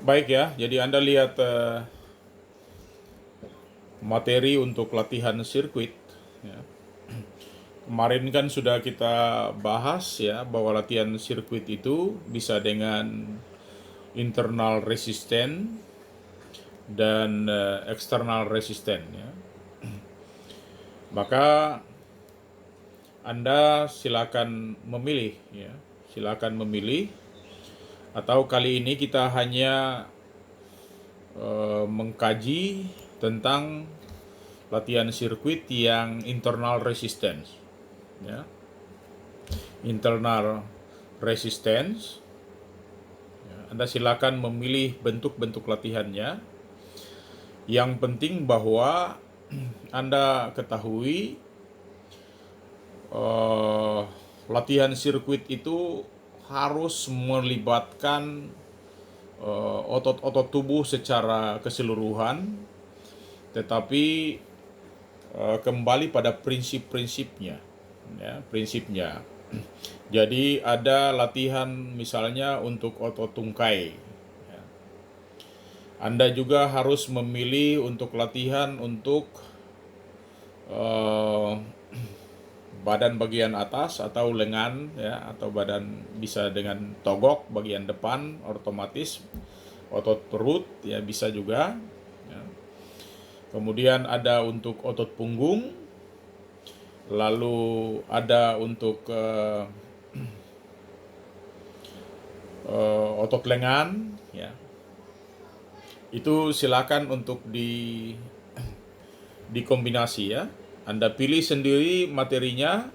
Baik ya, jadi Anda lihat materi untuk latihan sirkuit. Ya. Kemarin kan sudah kita bahas ya bahwa latihan sirkuit itu bisa dengan internal resisten dan eksternal resisten ya. Maka Anda silakan memilih ya. Silakan memilih atau kali ini kita hanya mengkaji tentang latihan sirkuit yang internal resistance ya. Internal resistance ya. Anda silakan memilih bentuk-bentuk latihannya. Yang penting bahwa Anda ketahui eh, latihan sirkuit itu harus melibatkan otot-otot tubuh secara keseluruhan, tetapi kembali pada prinsip-prinsipnya ya, prinsipnya. Jadi ada latihan misalnya untuk otot tungkai. Anda juga harus memilih untuk latihan untuk eh, badan bagian atas atau lengan ya, atau badan bisa dengan togok bagian depan otomatis, otot perut ya bisa juga ya. Kemudian ada untuk otot punggung, lalu ada untuk otot lengan ya. Itu silakan untuk dikombinasi ya. Anda pilih sendiri materinya.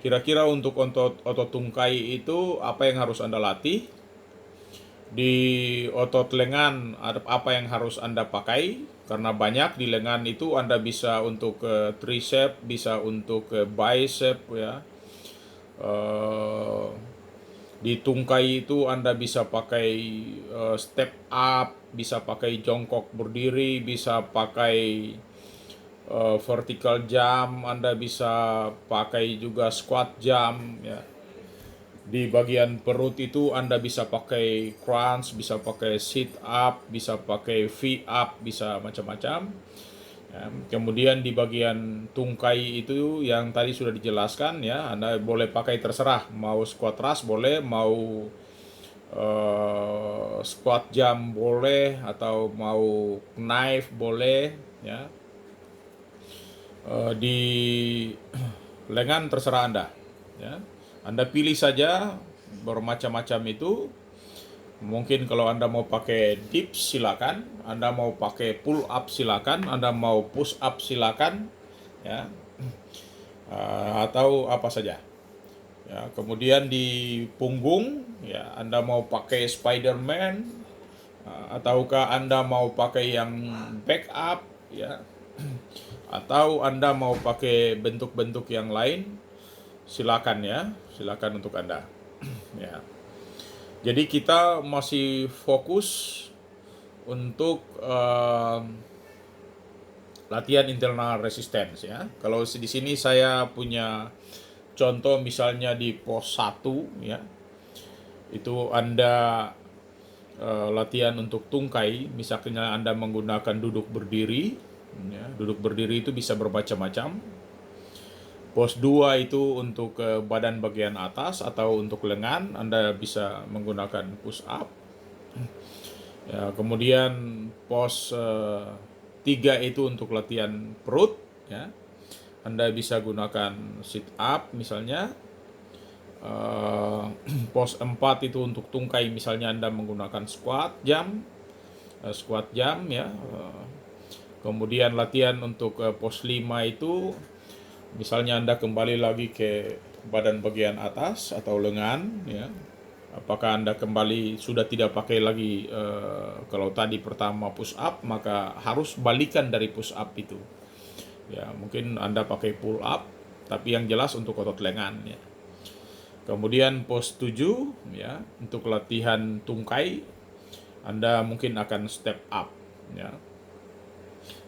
Kira-kira untuk otot tungkai itu apa yang harus Anda latih? Di otot lengan apa yang harus Anda pakai? Karena banyak di lengan itu Anda bisa untuk tricep, bisa untuk bicep ya. Eh, di tungkai itu Anda bisa pakai step up, bisa pakai jongkok berdiri, bisa pakai vertical jump, Anda bisa pakai juga squat jump ya. Di bagian perut itu Anda bisa pakai crunch, bisa pakai sit up, bisa pakai V up, bisa macam-macam. Ya, kemudian di bagian tungkai itu yang tadi sudah dijelaskan ya, Anda boleh pakai terserah, mau squat thrust boleh, mau squat jump boleh, atau mau knife boleh ya. Di lengan terserah Anda ya. Anda pilih saja bermacam-macam itu. Mungkin kalau Anda mau pakai dips silakan, Anda mau pakai pull up silakan, Anda mau push up silakan ya. Atau apa saja ya. Kemudian di punggung ya, Anda mau pakai Spiderman ataukah Anda mau pakai yang back up ya, atau Anda mau pakai bentuk-bentuk yang lain, silakan ya, silakan untuk Anda ya. Jadi kita masih fokus untuk latihan internal resistance ya. Kalau di sini saya punya contoh misalnya di pos 1 ya. Itu Anda latihan untuk tungkai, misalnya Anda menggunakan duduk berdiri ya. Duduk berdiri itu bisa bermacam-macam. Pos 2 itu untuk badan bagian atas atau untuk lengan, Anda bisa menggunakan push up. Ya, kemudian pos 3 itu untuk latihan perut ya. Anda bisa gunakan sit up misalnya. Pos 4 itu untuk tungkai, misalnya Anda menggunakan squat jump ya. Kemudian latihan untuk pos 5 itu misalnya Anda kembali lagi ke badan bagian atas atau lengan ya. Apakah Anda kembali sudah tidak pakai lagi kalau tadi pertama push up, maka harus balikan dari push up itu. Ya, mungkin Anda pakai pull up, tapi yang jelas untuk otot lengan ya. Kemudian pos 7 ya, untuk latihan tungkai Anda mungkin akan step up ya.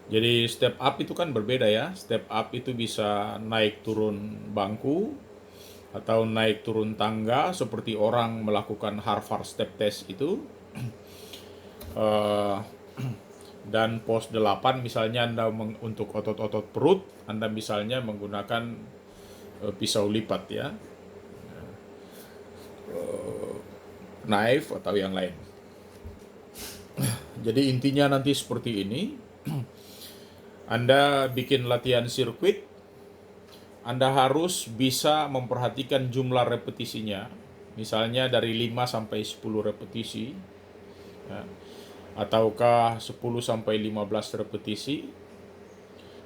Jadi step up itu kan berbeda ya. Step up itu bisa naik turun bangku atau naik turun tangga seperti orang melakukan Harvard Step Test itu. Eh, dan pos 8 misalnya Anda untuk otot-otot perut, Anda misalnya menggunakan pisau lipat ya, knife atau yang lain. Jadi intinya nanti seperti ini, Anda bikin latihan sirkuit, Anda harus bisa memperhatikan jumlah repetisinya. Misalnya dari 5 sampai 10 repetisi, ya, ataukah 10 sampai 15 repetisi,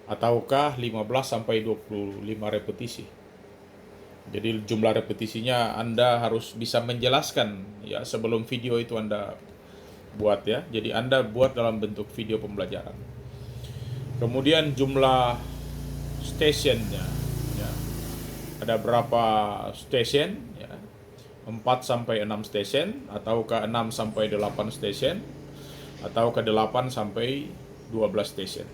ataukah 15 sampai 25 repetisi. Jadi jumlah repetisinya Anda harus bisa menjelaskan ya sebelum video itu Anda buat ya. Jadi Anda buat dalam bentuk video pembelajaran. Kemudian jumlah stationnya ya. Ada berapa station ya? 4 sampai 6 station, atau ke 6 sampai 8 station, atau ke 8 sampai 12 station.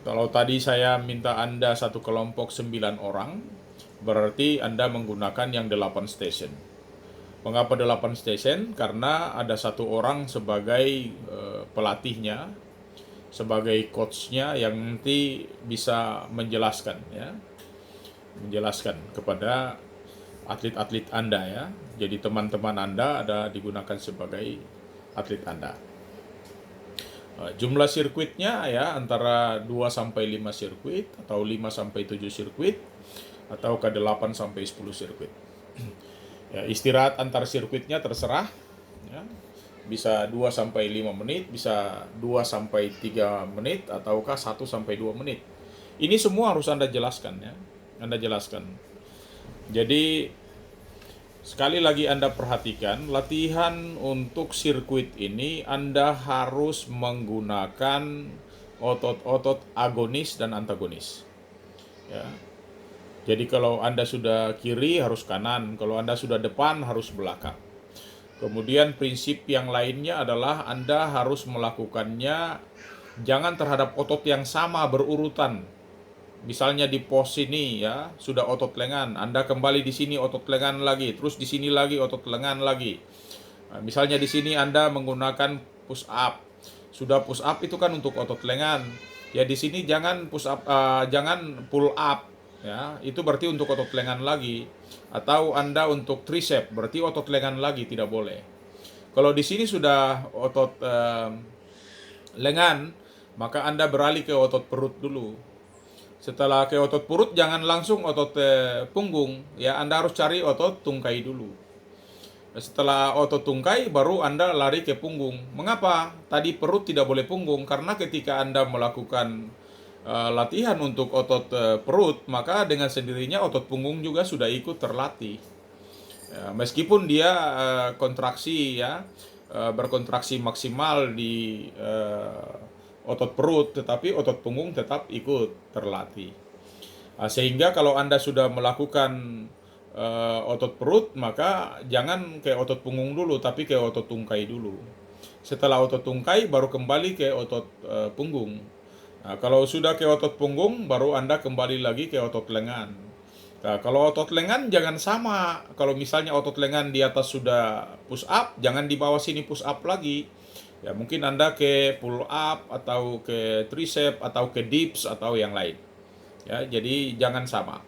Kalau tadi saya minta Anda satu kelompok 9 orang, berarti Anda menggunakan yang 8 station. Mengapa 8 station? Karena ada satu orang sebagai pelatihnya, sebagai coachnya yang nanti bisa menjelaskan ya, menjelaskan kepada atlet-atlet Anda ya. Jadi teman-teman Anda ada digunakan sebagai atlet Anda. Jumlah sirkuitnya ya antara 2 sampai 5 sirkuit, atau 5 sampai 7 sirkuit, atau ke 8 sampai 10 sirkuit. Ya, istirahat antar sirkuitnya terserah ya. Bisa 2 sampai 5 menit, bisa 2 sampai 3 menit, ataukah 1 sampai 2 menit. Ini semua harus Anda jelaskan ya. Anda jelaskan. Jadi sekali lagi Anda perhatikan, latihan untuk sirkuit ini Anda harus menggunakan otot-otot agonis dan antagonis. Ya. Jadi kalau Anda sudah kiri harus kanan, kalau Anda sudah depan harus belakang. Kemudian prinsip yang lainnya adalah Anda harus melakukannya jangan terhadap otot yang sama berurutan. Misalnya di pos ini ya, sudah otot lengan, Anda kembali di sini otot lengan lagi, terus di sini lagi otot lengan lagi. Nah, misalnya di sini Anda menggunakan push up. Sudah push up itu kan untuk otot lengan. Ya di sini jangan push up, jangan pull up ya. Itu berarti untuk otot lengan lagi. Atau Anda untuk tricep, berarti otot lengan lagi, tidak boleh. Kalau di sini sudah otot lengan, maka Anda beralih ke otot perut dulu. Setelah ke otot perut, jangan langsung otot punggung. Ya, Anda harus cari otot tungkai dulu. Setelah otot tungkai, baru Anda lari ke punggung. Mengapa? Tadi perut tidak boleh punggung. Karena ketika Anda melakukan latihan untuk otot perut, maka dengan sendirinya otot punggung juga sudah ikut terlatih. Ya, meskipun dia kontraksi ya, berkontraksi maksimal di otot perut, tetapi otot punggung tetap ikut terlatih. Sehingga kalau Anda sudah melakukan otot perut, maka jangan ke otot punggung dulu, tapi ke otot tungkai dulu. Setelah otot tungkai, baru kembali ke otot punggung. Nah, kalau sudah ke otot punggung, baru Anda kembali lagi ke otot lengan. Nah, kalau otot lengan jangan sama. Kalau misalnya otot lengan di atas sudah push up, jangan di bawah sini push up lagi. Ya, mungkin Anda ke pull up, atau ke tricep, atau ke dips, atau yang lain. Ya, jadi jangan sama.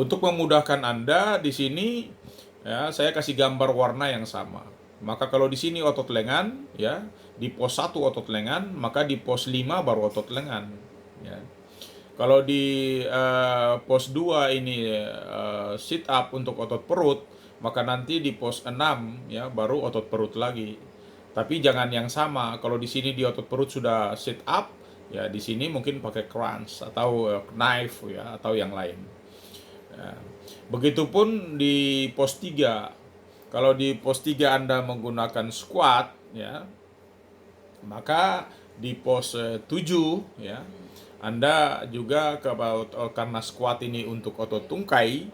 Untuk memudahkan Anda di sini ya, saya kasih gambar warna yang sama. Maka kalau di sini otot lengan ya, di pos 1 otot lengan, maka di pos 5 baru otot lengan ya. Kalau di pos 2 ini sit up untuk otot perut, maka nanti di pos 6 ya baru otot perut lagi. Tapi jangan yang sama. Kalau di sini di otot perut sudah sit up, ya di sini mungkin pakai crunch atau knife ya, atau yang lain. Ya. Begitupun di pos 3. Kalau di pos 3 Anda menggunakan squat ya, maka di pos 7 ya, Anda juga karena squat ini untuk otot tungkai,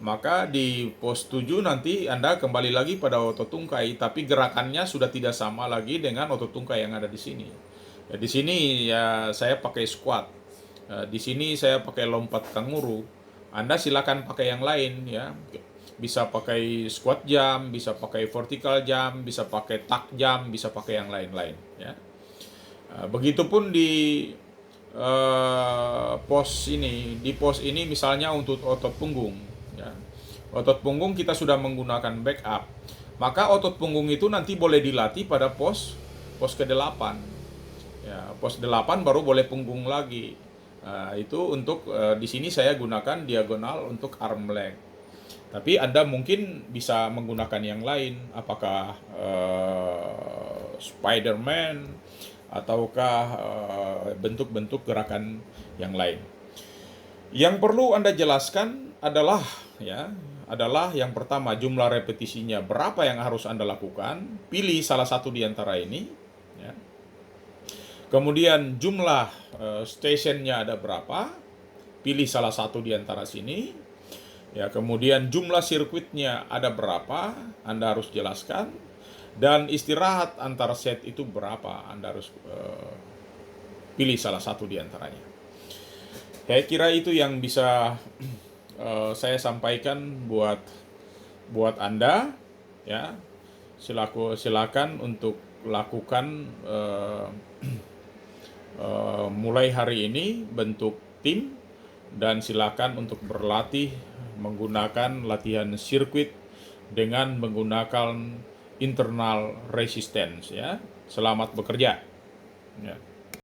maka di pos 7 nanti Anda kembali lagi pada otot tungkai, tapi gerakannya sudah tidak sama lagi dengan otot tungkai yang ada di sini. Ya, di sini ya saya pakai squat. Di sini saya pakai lompat kanguru. Anda silakan pakai yang lain ya. bisa pakai squat jump, bisa pakai vertical jump, bisa pakai tuck jump, bisa pakai yang lain-lain ya. Begitupun di pos ini misalnya untuk otot punggung ya. Otot punggung kita sudah menggunakan backup, maka otot punggung itu nanti boleh dilatih pada pos ke-8 ya. Pos 8 baru boleh punggung lagi. Itu untuk di sini saya gunakan diagonal untuk arm leg. Tapi Anda mungkin bisa menggunakan yang lain, apakah Spider-Man ataukah bentuk-bentuk gerakan yang lain. Yang perlu Anda jelaskan adalah yang pertama, jumlah repetisinya berapa yang harus Anda lakukan. Pilih salah satu di antara ini ya. Kemudian jumlah stationnya ada berapa, pilih salah satu di antara sini ya. Kemudian jumlah sirkuitnya ada berapa, Anda harus jelaskan. Dan istirahat antar set itu berapa, Anda harus pilih salah satu di antaranya. Saya kira itu yang bisa saya sampaikan buat Anda ya. Silakan untuk lakukan mulai hari ini bentuk tim, dan silakan untuk berlatih menggunakan latihan sirkuit dengan menggunakan internal resistance ya. Selamat bekerja ya.